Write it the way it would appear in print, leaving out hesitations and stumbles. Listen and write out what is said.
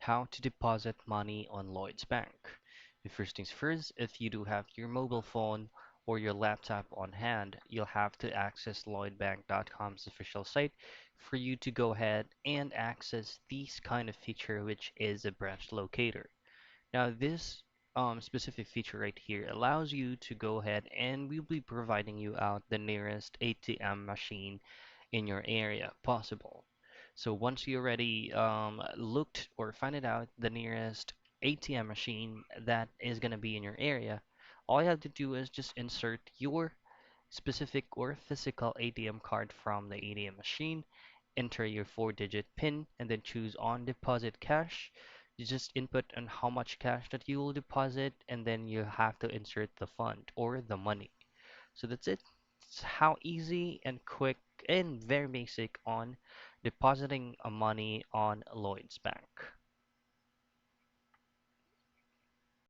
How to deposit money on Lloyds Bank. The first things first, if you do have your mobile phone or your laptop on hand, you'll have to access lloydbank.com's official site for you to go ahead and access this kind of feature, which is a branch locator. Now, this specific feature right here allows you to go ahead and we'll be providing you out the nearest ATM machine in your area possible. So once you already looked or find it out the nearest ATM machine that is going to be in your area, all you have to do is just insert your specific or physical ATM card from the ATM machine, enter your 4-digit PIN, and then choose on deposit cash. You just input on how much cash that you will deposit, and then you have to insert the fund or the money. So that's it. It's how easy and quick and very basic on depositing a money on Lloyds Bank.